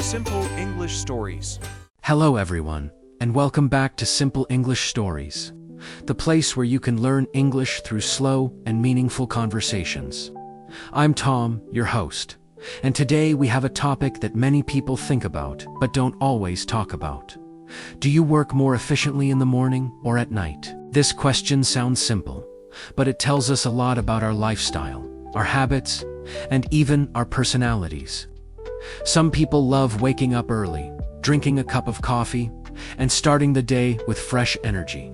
Simple English Stories. Hello everyone, and welcome back to Simple English Stories, the place where you can learn English through slow and meaningful conversations. I'm Tom, your host, and today we have a topic that many people think about but don't always talk about. Do you work more efficiently in the morning or at night? This question sounds simple, but it tells us a lot about our lifestyle, our habits, and even our personalities. Some people love waking up early, drinking a cup of coffee, and starting the day with fresh energy.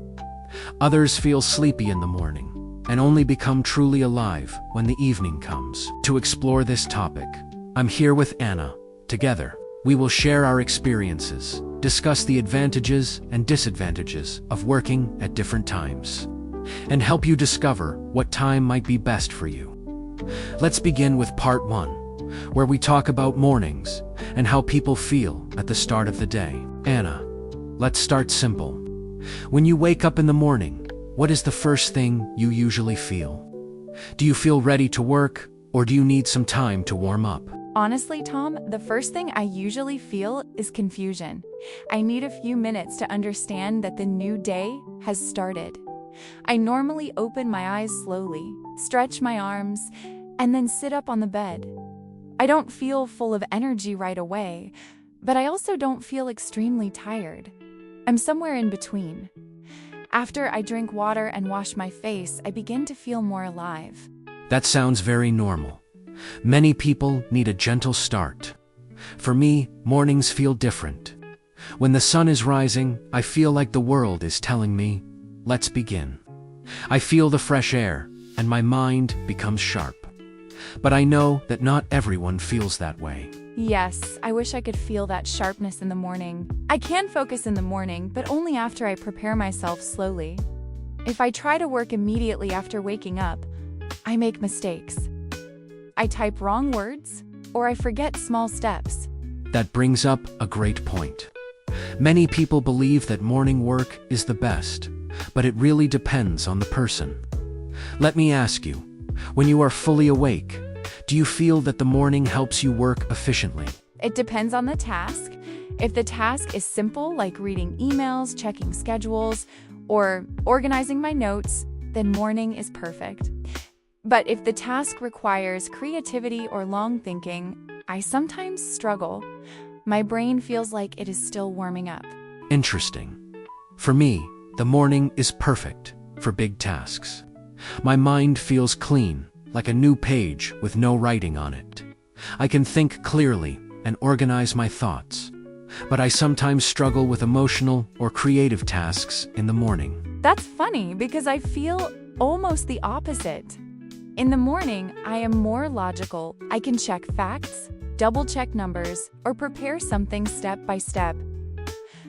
Others feel sleepy in the morning and only become truly alive when the evening comes. To explore this topic, I'm here with Anna. Together, we will share our experiences, discuss the advantages and disadvantages of working at different times, and help you discover what time might be best for you. Let's begin with part 1, where we talk about mornings and how people feel at the start of the day. Anna, let's start simple. When you wake up in the morning, what is the first thing you usually feel? Do you feel ready to work, or do you need some time to warm up? Honestly, Tom, the first thing I usually feel is confusion. I need a few minutes to understand that the new day has started. I normally open my eyes slowly, stretch my arms, and then sit up on the bed. I don't feel full of energy right away, but I also don't feel extremely tired. I'm somewhere in between. After I drink water and wash my face, I begin to feel more alive. That sounds very normal. Many people need a gentle start. For me, mornings feel different. When the sun is rising, I feel like the world is telling me, let's begin. I feel the fresh air, and my mind becomes sharp. But I know that not everyone feels that way. Yes, I wish I could feel that sharpness in the morning. I can focus in the morning, but only after I prepare myself slowly. If I try to work immediately after waking up, I make mistakes. I type wrong words, or I forget small steps. That brings up a great point. Many people believe that morning work is the best, but it really depends on the person. Let me ask you, when you are fully awake, do you feel that the morning helps you work efficiently? It depends on the task. If the task is simple, like reading emails, checking schedules, or organizing my notes, then morning is perfect. But if the task requires creativity or long thinking, I sometimes struggle. My brain feels like it is still warming up. Interesting. For me, the morning is perfect for big tasks. My mind feels clean, like a new page with no writing on it. I can think clearly and organize my thoughts. But I sometimes struggle with emotional or creative tasks in the morning. That's funny because I feel almost the opposite. In the morning, I am more logical. I can check facts, double-check numbers, or prepare something step by step.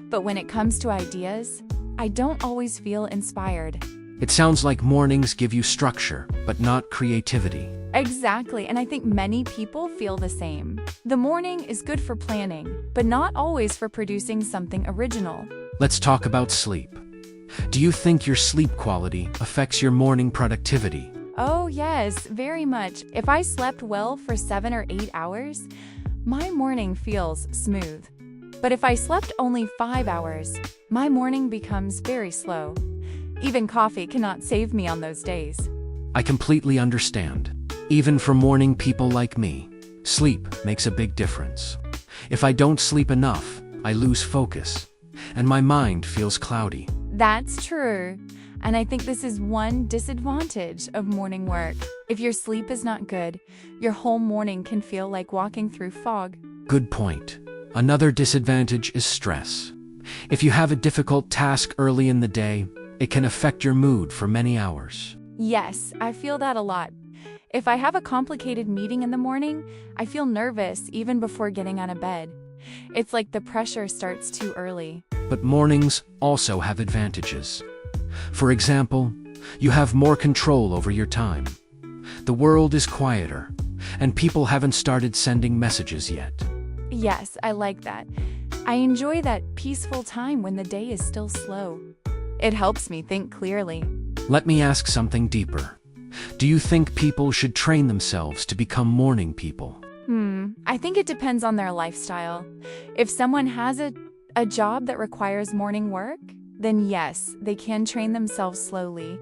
But when it comes to ideas, I don't always feel inspired. It sounds like mornings give you structure, but not creativity. Exactly, and I think many people feel the same. The morning is good for planning, but not always for producing something original. Let's talk about sleep. Do you think your sleep quality affects your morning productivity? Oh yes, very much. If I slept well for 7 or 8 hours, my morning feels smooth. But if I slept only 5 hours, my morning becomes very slow. Even coffee cannot save me on those days. I completely understand. Even for morning people like me, sleep makes a big difference. If I don't sleep enough, I lose focus, and my mind feels cloudy. That's true. And I think this is one disadvantage of morning work. If your sleep is not good, your whole morning can feel like walking through fog. Good point. Another disadvantage is stress. If you have a difficult task early in the day, it can affect your mood for many hours. Yes, I feel that a lot. If I have a complicated meeting in the morning, I feel nervous even before getting out of bed. It's like the pressure starts too early. But mornings also have advantages. For example, you have more control over your time. The world is quieter, and people haven't started sending messages yet. Yes, I like that. I enjoy that peaceful time when the day is still slow. It helps me think clearly. Let me ask something deeper. Do you think people should train themselves to become morning people? I think it depends on their lifestyle. If someone has a job that requires morning work, then yes, they can train themselves slowly.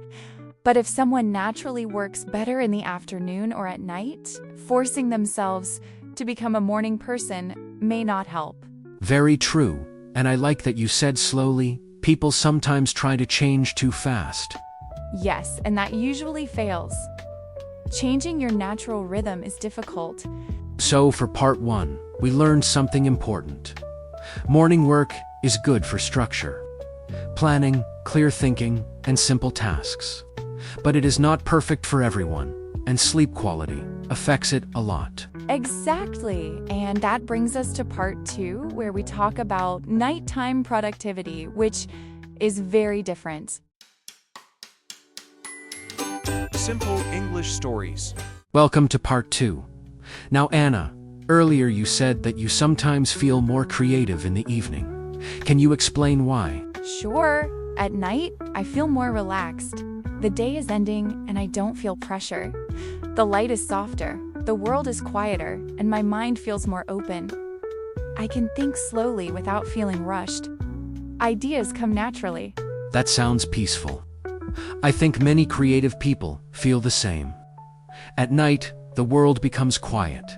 But if someone naturally works better in the afternoon or at night, forcing themselves to become a morning person may not help. Very true, and I like that you said slowly. People sometimes try to change too fast. Yes, and that usually fails. Changing your natural rhythm is difficult. So for part 1, we learned something important. Morning work is good for structure, planning, clear thinking, and simple tasks. But it is not perfect for everyone, and sleep quality affects it a lot. Exactly, and that brings us to part 2, where we talk about nighttime productivity, which is very different. Simple English stories. Welcome to part 2. Now Anna, earlier you said that you sometimes feel more creative in the evening. Can you explain why? Sure, at night, I feel more relaxed. The day is ending and I don't feel pressure. The light is softer, the world is quieter, and my mind feels more open. I can think slowly without feeling rushed. Ideas come naturally. That sounds peaceful. I think many creative people feel the same. At night, the world becomes quiet,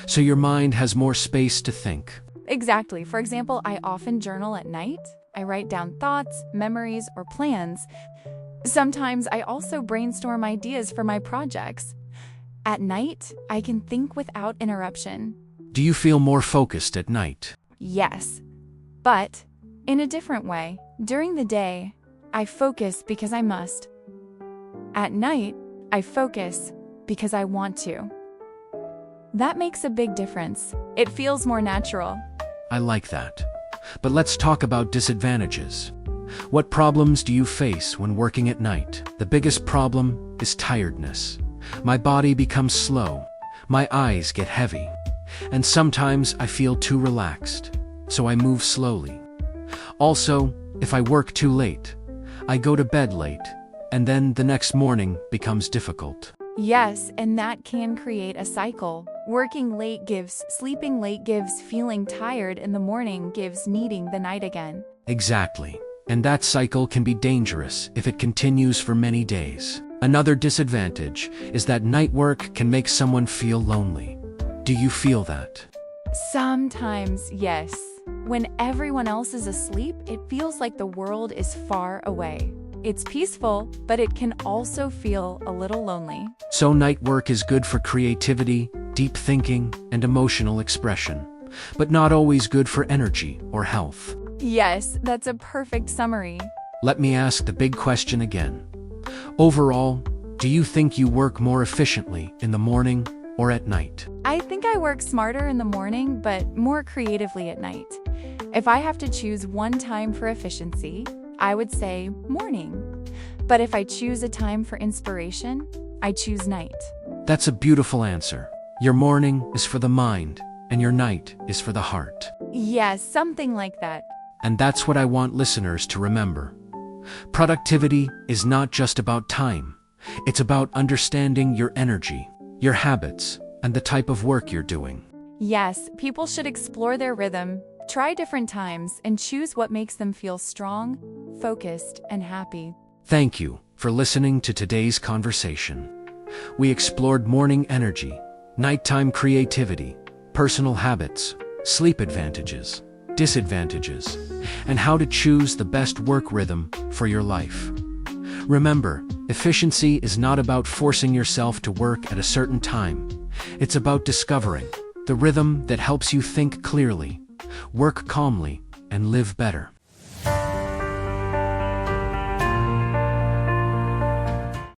so your mind has more space to think. Exactly. For example, I often journal at night. I write down thoughts, memories, or plans. Sometimes I also brainstorm ideas for my projects. At night, I can think without interruption. Do you feel more focused at night? Yes, but in a different way. During the day, I focus because I must. At night, I focus because I want to. That makes a big difference. It feels more natural. I like that. But let's talk about disadvantages. What problems do you face when working at night? The biggest problem is tiredness. My body becomes slow, my eyes get heavy, and sometimes I feel too relaxed, so I move slowly. Also, if I work too late, I go to bed late, and then the next morning becomes difficult. Yes, and that can create a cycle. Working late gives, sleeping late gives, feeling tired in the morning gives, needing the night again. Exactly. And that cycle can be dangerous if it continues for many days. Another disadvantage is that night work can make someone feel lonely. Do you feel that? Sometimes, yes. When everyone else is asleep, it feels like the world is far away. It's peaceful, but it can also feel a little lonely. So night work is good for creativity, deep thinking, and emotional expression, but not always good for energy or health. Yes, that's a perfect summary. Let me ask the big question again. Overall, do you think you work more efficiently in the morning or at night? I think I work smarter in the morning, but more creatively at night. If I have to choose one time for efficiency, I would say morning. But if I choose a time for inspiration, I choose night. That's a beautiful answer. Your morning is for the mind, and your night is for the heart. Yes, something like that. And that's what I want listeners to remember. Productivity is not just about time. It's about understanding your energy, your habits, and the type of work you're doing. Yes, people should explore their rhythm, try different times, and choose what makes them feel strong, focused, and happy. Thank you for listening to today's conversation. We explored morning energy, nighttime creativity, personal habits, sleep advantages, disadvantages, and how to choose the best work rhythm for your life. Remember, efficiency is not about forcing yourself to work at a certain time. It's about discovering the rhythm that helps you think clearly, work calmly, and live better.